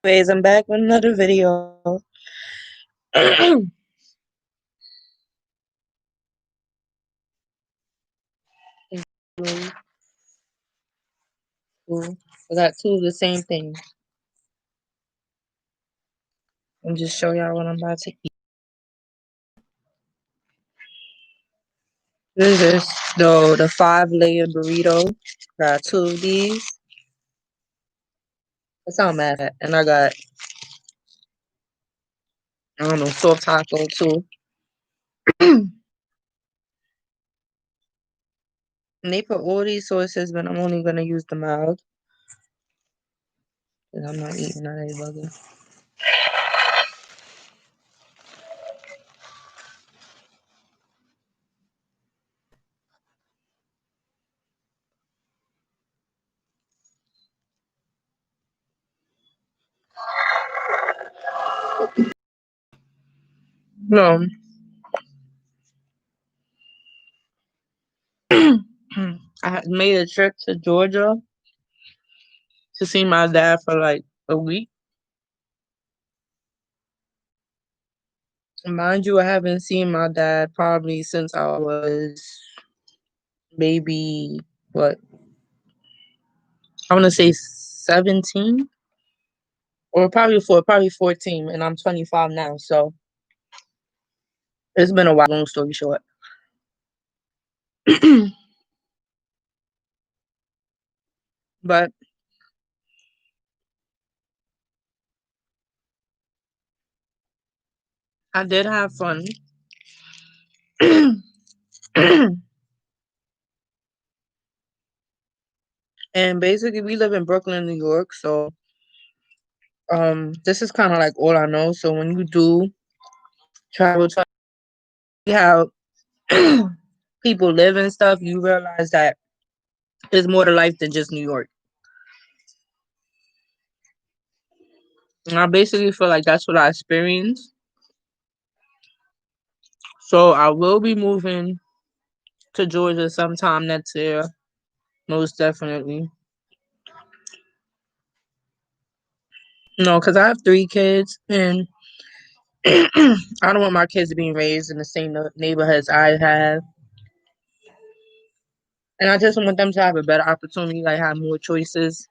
Anyways, I'm back with another video. I got two of the same thing. And just show y'all what I'm about to eat. This is the 5-layer burrito. Got two of these. That sound mad fat. And I got, I don't know, soft taco too. And they put all these sauces, but I'm only gonna use the mild. Cause I'm not eating that burger. No. I made a trip to Georgia to see my dad for like a week. Mind you, I haven't seen my dad probably since I was maybe, what, I want to say 17 or probably 14, and I'm 25 now. So it's been a while, long story short. But I did have fun. And basically, we live in Brooklyn, New York. So this is kind of like all I know. So when you do travel to how people live and stuff, you realize that there's more to life than just New York. And I basically feel like that's what I experienced. So I will be moving to Georgia sometime next year, most definitely. No, because I have 3 kids, and I don't want my kids being raised in the same neighborhoods I have. And I just want them to have a better opportunity, like have more choices.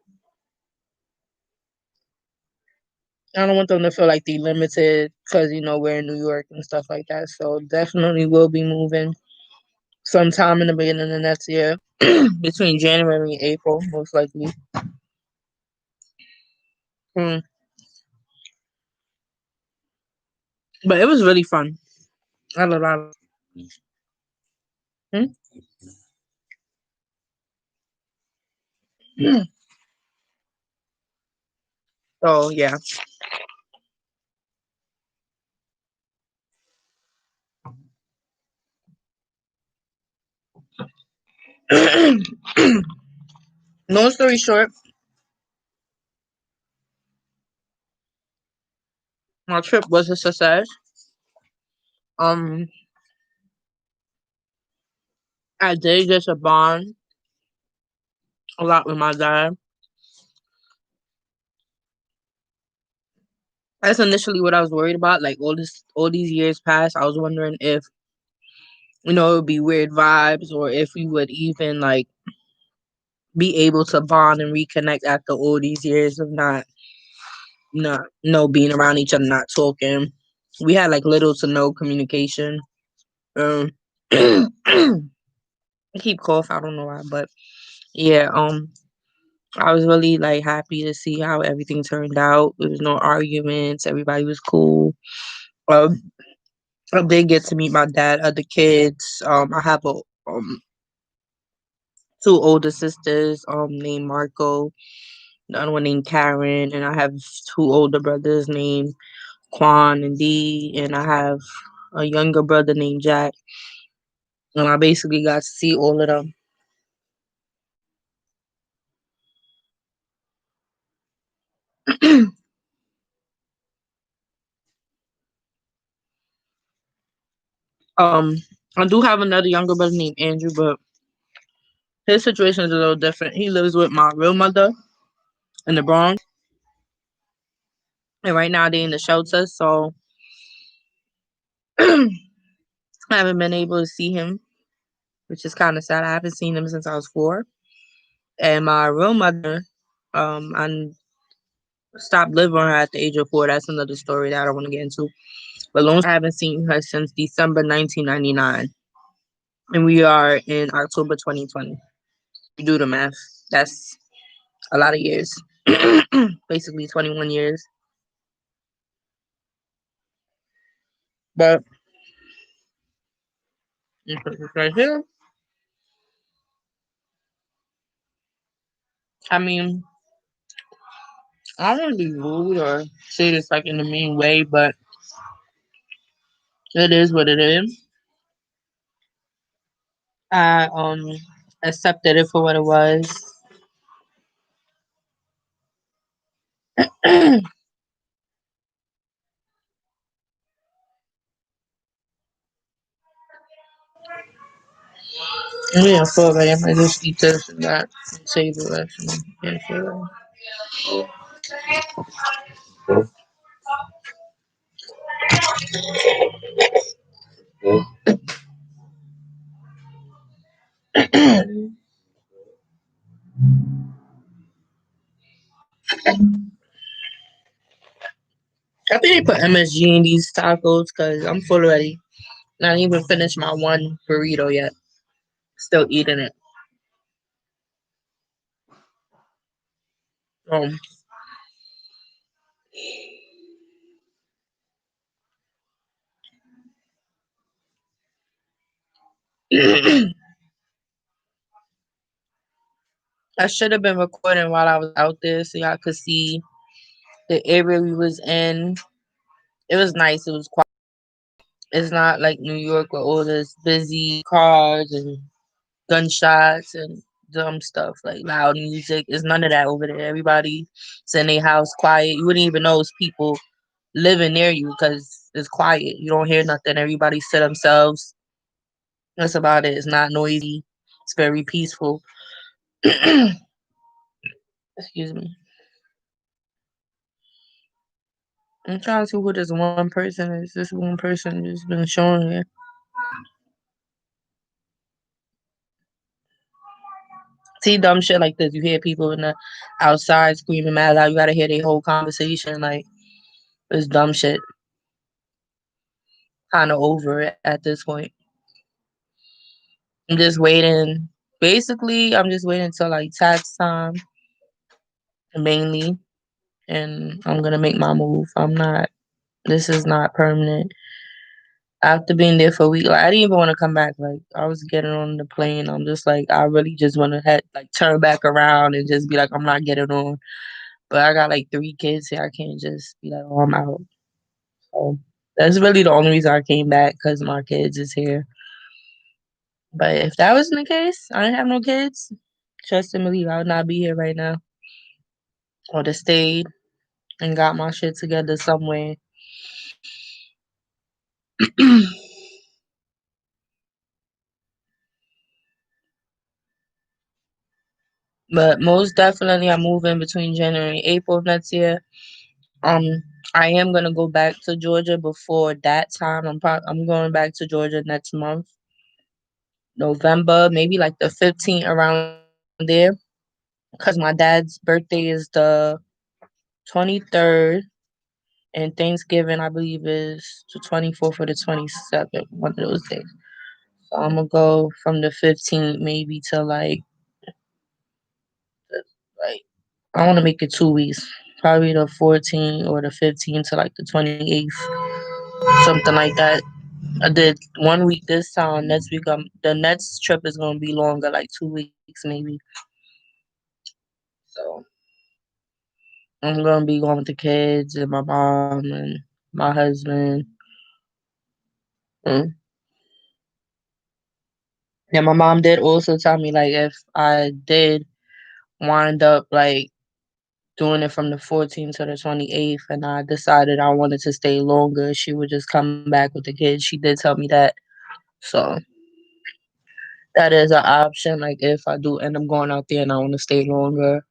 I don't want them to feel like they're limited because, we're in New York and stuff like that. So definitely will be moving sometime in the beginning of next year, between January and April, most likely. Mm. But it was really fun. I had a lot of. Hmm? So yeah. Long story short, my trip was a success. Um, I did get a bond a lot with my dad. That's initially what I was worried about. Like all these years past, I was wondering if it would be weird vibes, or if we would even like be able to bond and reconnect after all these years of not no being around each other, not talking. We had like little to no communication. Um, I keep coughing. I don't know why, but yeah. I was really like happy to see how everything turned out. There was no arguments. Everybody was cool. Um, I did get to meet my dad, other kids. I have two older sisters. Named Marco, the other one named Karen, and I have two older brothers named Quan and D, and I have a younger brother named Jack. And I basically got to see all of them. um, I do have another younger brother named Andrew, but his situation is a little different. He lives with my real mother in the Bronx, and right now they in the shelter. So I haven't been able to see him, which is kind of sad. I haven't seen him since I was 4. And my real mother, I stopped living with her at the age of 4. That's another story that I don't want to get into. But long I haven't seen her since December 1999, and we are in October 2020. You do the math. That's a lot of years. Basically 21 years. But right here, I mean, I don't want to be rude or say this like in a mean way, but it is what it is. I accepted it for what it was. Yeah, fuck, I might just eat this and that and save the rest. Yeah, sure. I think they put MSG in these tacos because I'm full already. Not even finished my one burrito yet. Still eating it. Um, I should have been recording while I was out there so y'all could see the area we was in. It was nice. It was quiet. It's not like New York with all this busy cars and gunshots and dumb stuff like loud music. It's none of that over there. Everybody's in their house quiet. You wouldn't even know it's people living near you because it's quiet. You don't hear nothing. Everybody's to themselves. That's about it. It's not noisy. It's very peaceful. Excuse me. I'm trying to see who this one person is. This one person just been showing here. See dumb shit like this. You hear people in the outside screaming mad loud. You gotta hear their whole conversation. Like it's dumb shit. Kind of over it at this point. I'm just waiting. Basically, I'm just waiting until like tax time, mainly, and I'm gonna make my move. I'm not. This is not permanent. After being there for a week, like I didn't even want to come back. Like I was getting on the plane. I'm just like I really just want to head like turn back around and just be like I'm not getting on. But I got like 3 kids here. I can't just be like, oh, I'm out. So that's really the only reason I came back because my kids is here. But if that wasn't the case, I didn't have no kids. Trust and believe, I would not be here right now. I would have stayed and got my shit together somewhere. But most definitely, I'm moving between January and April of next year. Um, I am gonna go back to Georgia before that time. I'm going back to Georgia next month, November, maybe like the 15th around there, because my dad's birthday is the 23rd, and Thanksgiving I believe is the 24th or the 27th, one of those days. So I'm gonna go from the 15th maybe to like I want to make it 2 weeks, probably the 14th or the 15th to like the 28th, something like that. I did 1 week this time. Next week, the next trip is gonna be longer, like 2 weeks maybe. So I'm gonna be going with the kids and my mom and my husband. Mm. Yeah, my mom did also tell me like if I did wind up like doing it from the 14th to the 28th, and I decided I wanted to stay longer, she would just come back with the kids. She did tell me that. So That is an option. Like if I do end up going out there and I want to stay longer,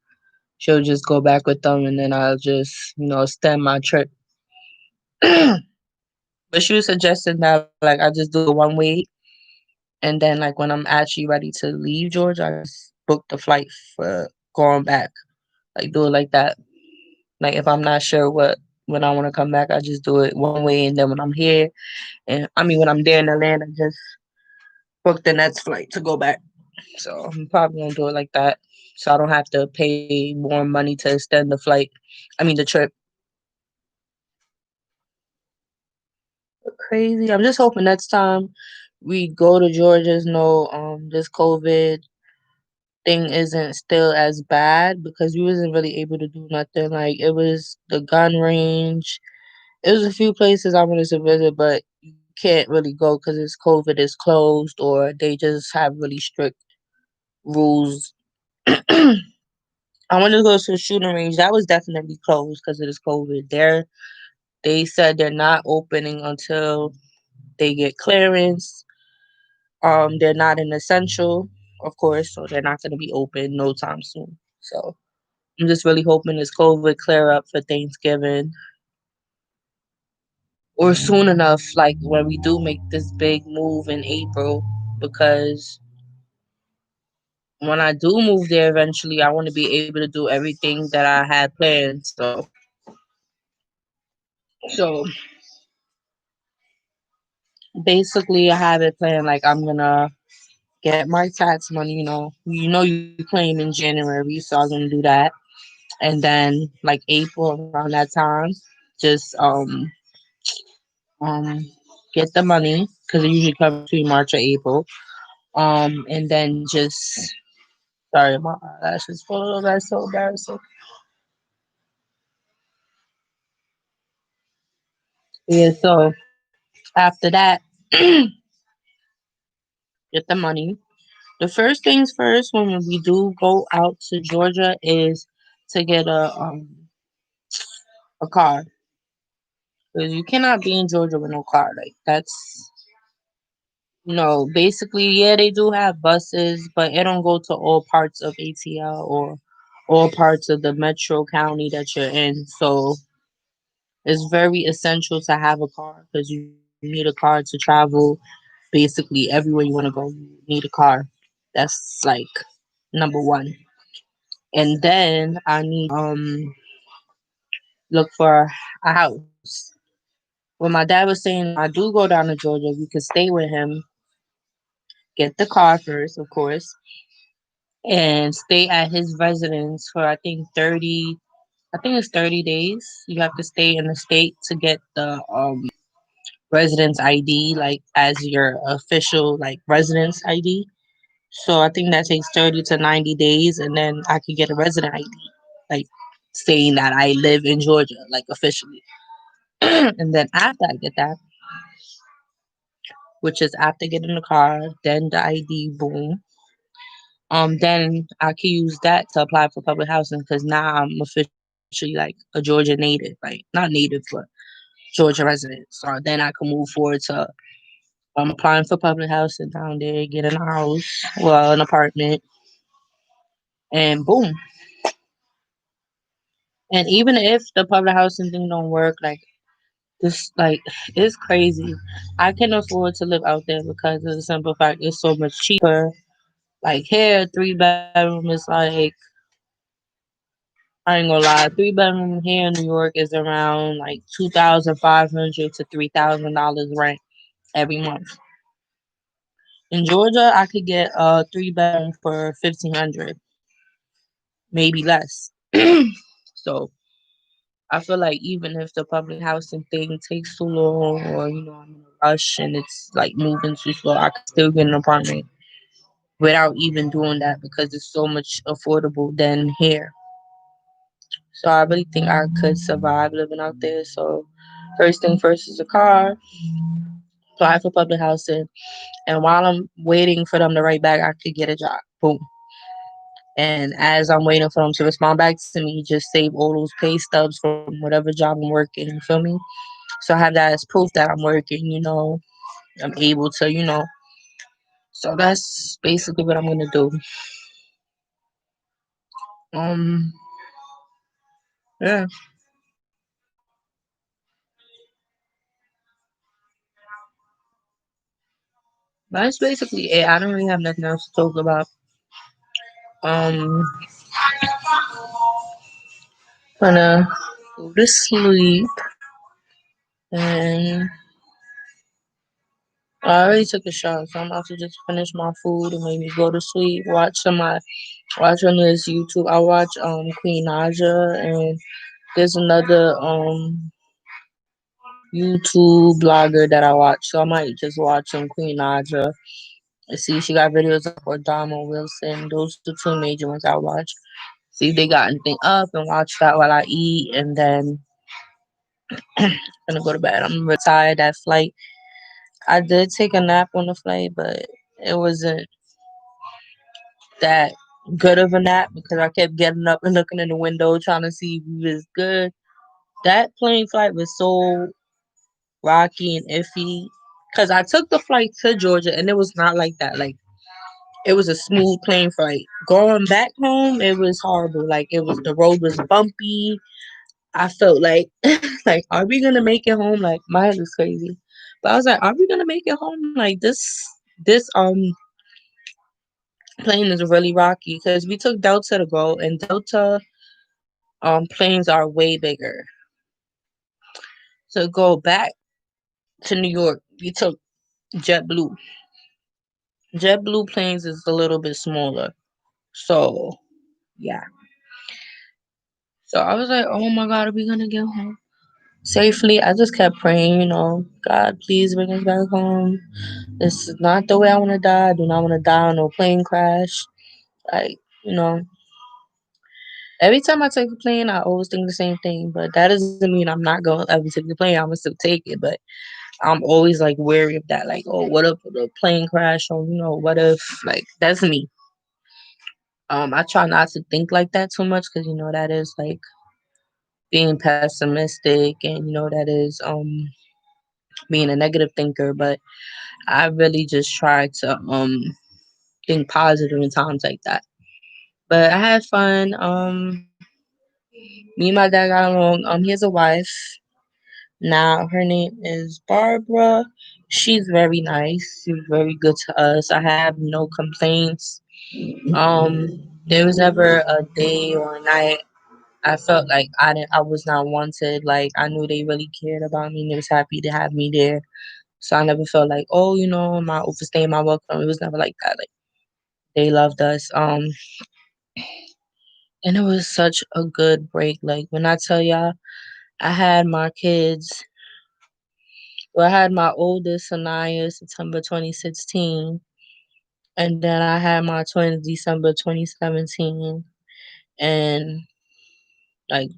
she'll just go back with them, and then I'll just extend my trip. But she was suggesting that like I just do it one way, and then like when I'm actually ready to leave Georgia, I just book the flight for going back. Like do it like that. Like if I'm not sure when I want to come back, I just do it one way, and then when I'm here, and I mean when I'm there in Atlanta, I just book the next flight to go back. So I'm probably gonna do it like that, so I don't have to pay more money to extend the flight. I mean the trip. Crazy. I'm just hoping next time we go to Georgia's no this COVID thing isn't still as bad because we wasn't really able to do nothing. Like it was the gun range. It was a few places I wanted to visit, but you can't really go because it's COVID is closed or they just have really strict rules. I wanted to go to the shooting range. That was definitely closed because it is COVID. They said they're not opening until they get clearance. They're not an essential, of course, so they're not going to be open no time soon. So I'm just really hoping this COVID clear up for Thanksgiving or soon enough, like when we do make this big move in April, because when I do move there eventually, I want to be able to do everything that I had planned. So basically, I have it planned. Like I'm gonna get my tax money. You claim in January, so I'm gonna do that, and then like April around that time, just um get the money because it usually comes between March or April. And then just sorry, my eyelashes full of that's so embarrassing. Yeah, so after that, get the money. The first things first when we do go out to Georgia is to get a car because you cannot be in Georgia with no car. Like that's basically, yeah, they do have buses, but it don't go to all parts of ATL or all parts of the metro county that you're in. So it's very essential to have a car because you need a car to travel basically everywhere you want to go. You need a car. That's like number one. And then I need look for a house. When my dad was saying if I do go down to Georgia, we could stay with him, get the car first, of course, and stay at his residence for I think it's 30 days. You have to stay in the state to get the residence ID like as your official like residence ID. So I think that takes 30 to 90 days and then I could get a resident ID like saying that I live in Georgia like officially. And then after I get that, which is after getting the car, then the ID, boom. Then I can use that to apply for public housing because now I'm officially like a Georgia native, like not native, but Georgia resident. So then I can move forward to applying for public housing down there, getting a house, well, an apartment, and boom. And even if the public housing thing don't work, like this, like it's crazy. I can afford to live out there because of the simple fact it's so much cheaper. Like here, 3 bedroom is like I ain't gonna lie, 3 bedroom here in New York is around like $2,500 to $3,000 rent every month. In Georgia, I could get a 3 bedroom for 1,500, maybe less. So I feel like even if the public housing thing takes too long, or I'm in a rush and it's like moving too slow, I could still get an apartment without even doing that because it's so much affordable than here. So I really think I could survive living out there. So first thing first is a car, apply for public housing, and while I'm waiting for them to write back, I could get a job. Boom. And as I'm waiting for them to respond back to me, just save all those pay stubs from whatever job I'm working. You feel me? So I have that as proof that I'm working. I'm able to, So that's basically what I'm gonna do. Um, yeah, that's basically it. I don't really have nothing else to talk about. Um, gonna go to sleep, and I already took a shower, so I'm about to just finish my food and maybe go to sleep. Watch on this YouTube. I watch Queen Naja, and there's another YouTube blogger that I watch, so I might just watch some Queen Naja. See, she got videos up for Damo Wilson. Those are the two major ones I watch. See if they got anything up and watch that while I eat, and then gonna go to bed. I'm retired. That flight. I did take a nap on the flight, but it wasn't that good of a nap because I kept getting up and looking in the window trying to see if it was good. That plane flight was so rocky and iffy because I took the flight to Georgia and it was not like that. Like it was a smooth plane flight. Going back home, it was horrible. Like it was the road was bumpy. I felt like like are we gonna make it home? Like my head was crazy. But I was like, are we gonna make it home? Like this plane is really rocky because we took Delta to go and Delta planes are way bigger. To go back to New York, we took JetBlue. JetBlue planes is a little bit smaller. So yeah. So I was like, oh my God, are we gonna get home safely? I just kept praying, God, please bring us back home. This is not the way I want to die. I do not want to die on no plane crash. Like, you know, every time I take a plane, I always think the same thing. But that doesn't mean I'm not gonna ever take the plane. I'm gonna still take it. But I'm always like wary of that. Like, oh, what if the plane crash? Or what if like that's me. I try not to think like that too much because that is like being pessimistic and that is being a negative thinker. But I really just try to think positive in times like that. But I had fun. Me and my dad got along. He has a wife now. Her name is Barbara. She's very nice. She's very good to us. I have no complaints. There was never a day or a night I felt like I was not wanted. Like I knew they really cared about me and they was happy to have me there. So I never felt like, oh, am I overstaying my welcome? It was never like that. Like they loved us. And it was such a good break. Like when I tell y'all, I had my kids. Well, I had my oldest Sanaya September 2016, and then I had my twins December 2017, and like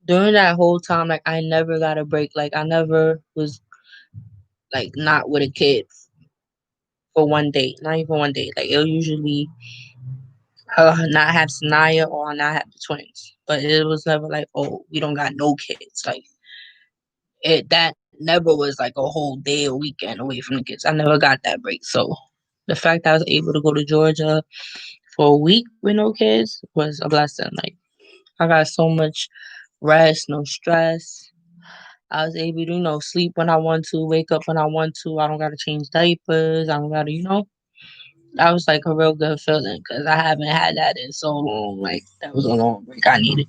during that whole time, like I never got a break. Like I never was like not with a kid for one day, not even one day. Like it'll usually not have Sanaya or not have the twins, but it was never like, oh, we don't got no kids. Like that never was like a whole day or weekend away from the kids. I never got that break. So the fact that I was able to go to Georgia for a week with no kids was a blessing. Like I got so much rest, no stress. I was able to, sleep when I want to, wake up when I want to. I don't gotta change diapers. I don't gotta. That was like a real good feeling because I haven't had that in so long. Like that was a long break I needed,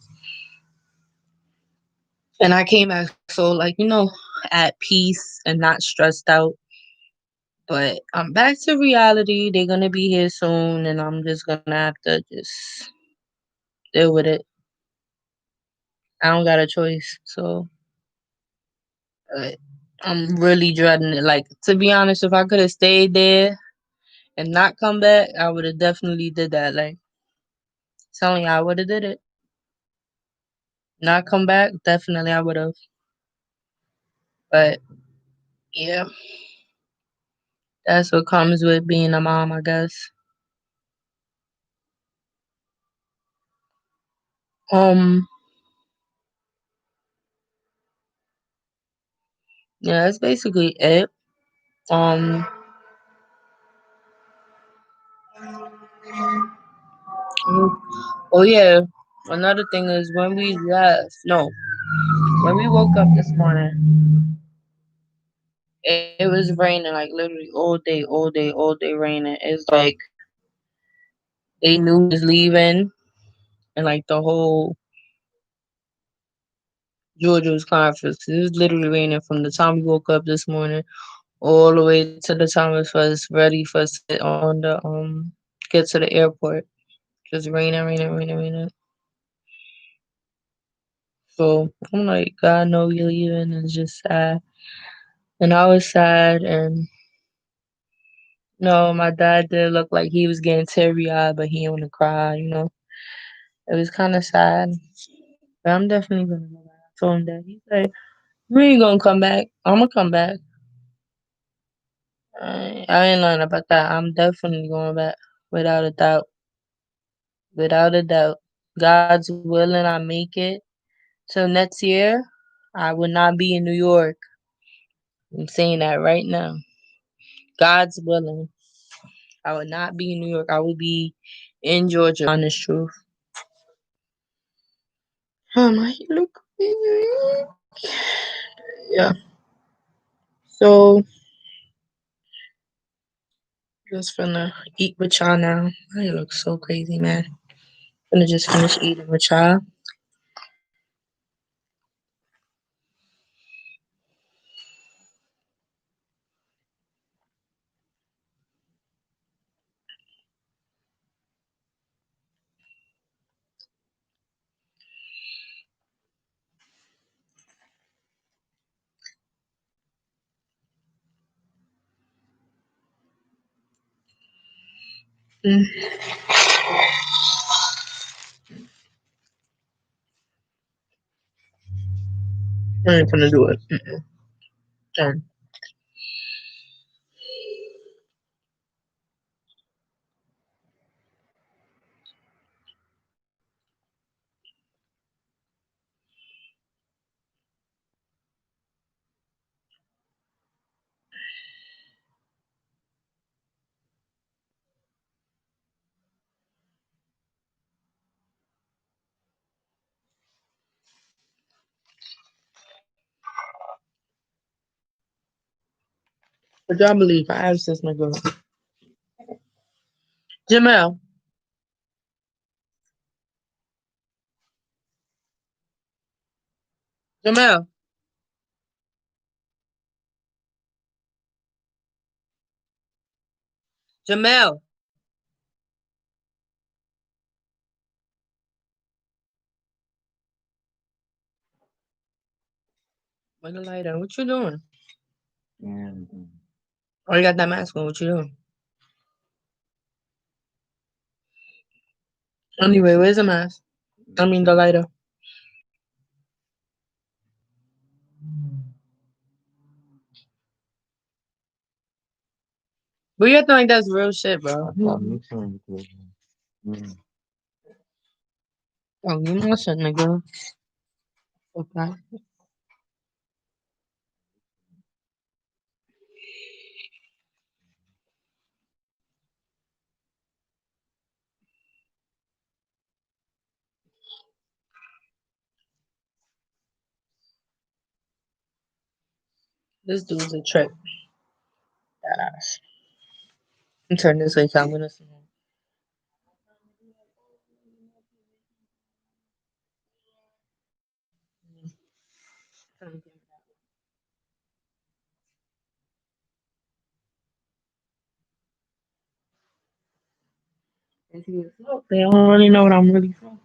and I came back so like at peace and not stressed out. But I'm back to reality. They're gonna be here soon, and I'm just gonna have to just deal with it. I don't got a choice, so but I'm really dreading it. Like to be honest, if I could have stayed there and not come back, I would have definitely did that. Like telling you, I would have did it. Not come back, definitely I would have. But yeah, that's what comes with being a mom, I guess. Um, yeah, that's basically it. Um, Mm. Oh yeah. Another thing is when we left. No, when we woke up this morning, it was raining like literally all day raining. It's like they knew we was leaving, and like the whole Georgia was conference. It was literally raining from the time we woke up this morning all the way to the time it was ready for us to get on the get to the airport. Just raining, raining, raining, raining. So I'm like, God know you're leaving, and it's just sad. And I was sad, and no, my dad did look like he was getting teary eyed, but he didn't want to cry. It was kind of sad. But I'm definitely gonna go back. I told him that. He said, "We ain't gonna come back. I'm gonna come back. I ain't lying about that. I'm definitely going back, without a doubt, without a doubt. God's willing, I make it till next year. I will not be in New York. I'm saying that right now. God's willing. I would not be in New York. I will be in Georgia. Honest truth. My look. Yeah. So just finna eat with y'all now. I look so crazy, man. Finna just finish eating with y'all. Mm, I ain't finna do it. Done. But y'all believe I asked this nigga. Jamel. Jamel. Jamel. Where the light on? What you doing? Oh, you got that mask on. What you doing? Anyway, where's the mask? I mean the lighter. But you acting like that's real shit, bro. Oh, you my shit, nigga. Okay. This dude's a trick. Badass. I'm turning this way so I'm gonna see him. If you smoke, they don't really know what I'm really smoking.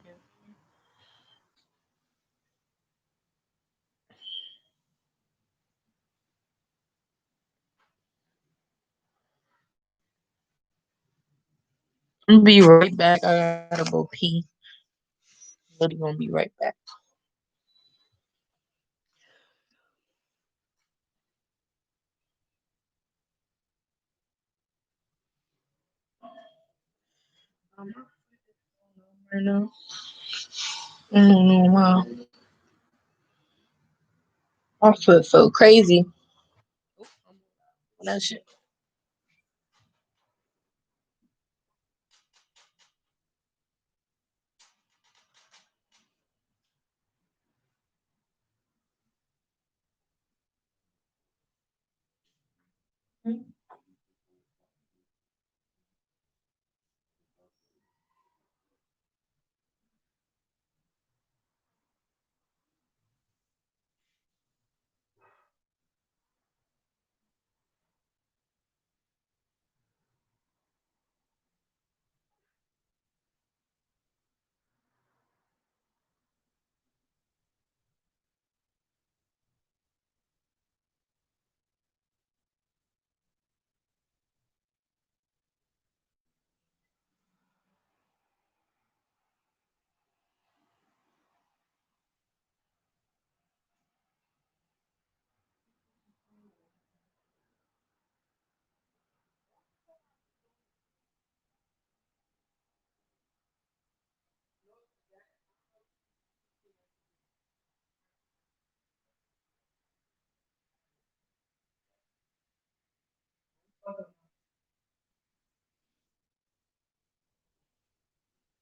I'm gonna be right back. I gotta go pee. Really gonna be right back. Right now. I don't know why. My foot so crazy. That shit.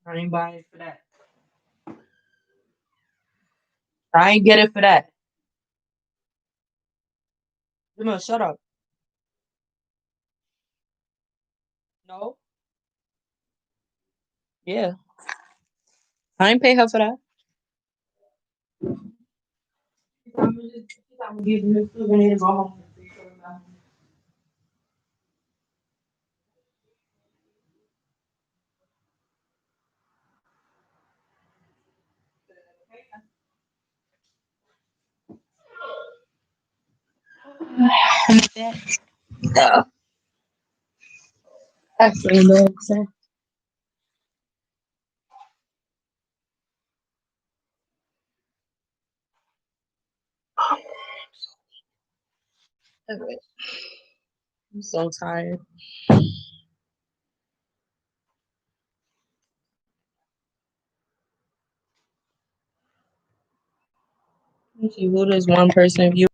I ain't buying it for that. I ain't get it for that. No, shut up. No. Yeah. I ain't pay her for that. I'm giving her food when they go home. No. Actually, no. I'm so tired. Let's see, who does one person view?